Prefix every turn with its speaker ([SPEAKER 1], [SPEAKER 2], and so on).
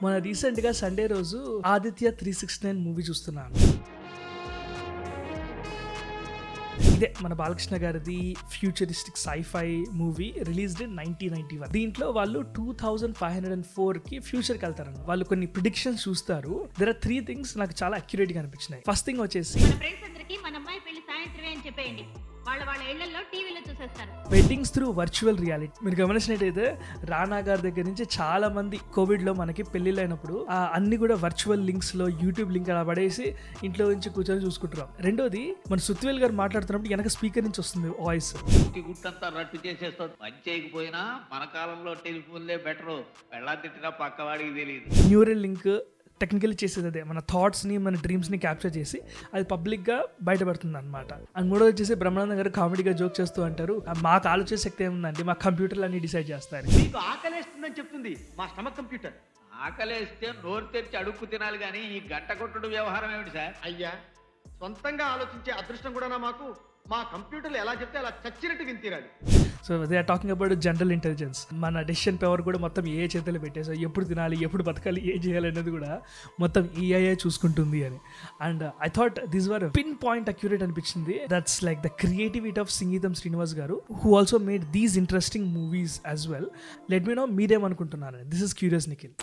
[SPEAKER 1] మన రీసెంట్గా సండే రోజు ఆదిత్య 369 మూవీ చూస్తున్నాను. ఇదే మన బాలకృష్ణ గారిది futuristic sci fi movie released in 1991. దీంట్లో వాళ్ళు 2504 కి ఫ్యూచర్ కి వెళ్తారన్న. వాళ్ళు కొన్ని ప్రిడిక్షన్స్ చూస్తారు. దెర్ ఆర్ 3 థింగ్స్ నాకు చాలా అక్యురేట్ గా అనిపించినాయి. ఫస్ట్ థింగ్ వచ్చేసి
[SPEAKER 2] మన ఫ్రెండ్స్ అందరికి మన అమ్మాయి పెళ్లి సాయంత్రమే అని చెప్పేయండి. వాళ్ళ ఇళ్లలో టీవీలో చూసేస్తారు.
[SPEAKER 1] Weddings through virtual reality. మీరు గమనించినట్టయితే రానా గారి దగ్గర నుంచి చాలా మంది కోవిడ్ లో మనకి పెళ్లిళ్ళు అయినప్పుడు అన్ని కూడా వర్చువల్ లింక్స్ లో యూట్యూబ్ లింక్ అలా పడేసి ఇంట్లో నుంచి కూర్చొని చూసుకుంటున్నాం. రెండోది మన సుత్వేల్ గారు మాట్లాడుతున్నప్పుడు వెనక స్పీకర్ నుంచి వస్తుంది వాయిస్.
[SPEAKER 3] గుట్టంతా రట్టు చేసేస్తుంది. పని చేయకపోయినా మన కాలంలో టెలిఫోన్లే బెటరు. వెళ్ళా తిట్టినా పక్కవాడికి తెలియదు.
[SPEAKER 1] న్యూరల్ లింక్ టెక్నికల్ చేసేది అదే, మన థాట్స్ని మన డ్రీమ్స్ని క్యాప్చర్ చేసి అది పబ్లిక్గా బయటపడుతుంది అనమాట. అండ్ మూడోది వచ్చేసి బ్రహ్మానంద గారు కామెడీగా జోక్ చేస్తూ అంటారు, మాకు ఆలోచన శక్తి ఏముందండి, మా కంప్యూటర్లు అన్ని డిసైడ్ చేస్తారు.
[SPEAKER 4] మీకు ఆకలేస్తుందని చెప్తుంది మా స్టమక్ కంప్యూటర్.
[SPEAKER 3] ఆకలేస్తే నోరు తెరిచి అడుక్కు తినాలి కానీ ఈ గంట కొట్టుడు వ్యవహారం ఏమిటి సార్?
[SPEAKER 4] అయ్యా, సొంతంగా ఆలోచించే అదృష్టం కూడా మాకు. మా కంప్యూటర్లు ఎలా చెప్తే అలా చచ్చినట్టు విని తీరాలి.
[SPEAKER 1] So they are talking about general intelligence. మన డెసిషన్ పవర్ కూడా మొత్తం ఏ చేతులు పెట్టేసో, ఎప్పుడు తినాలి, ఎప్పుడు బతకాలి, ఏ చేయాలి అనేది కూడా మొత్తం ఏఐ చూసుకుంటుంది అని. And I thought this was pinpoint accurate అనిపించింది. That's like the creativity of Sangeetham Srinivas garu, who also made these interesting movies as well. Let me know మీరేమనుకుంటున్నారు. This is curious Nikhil.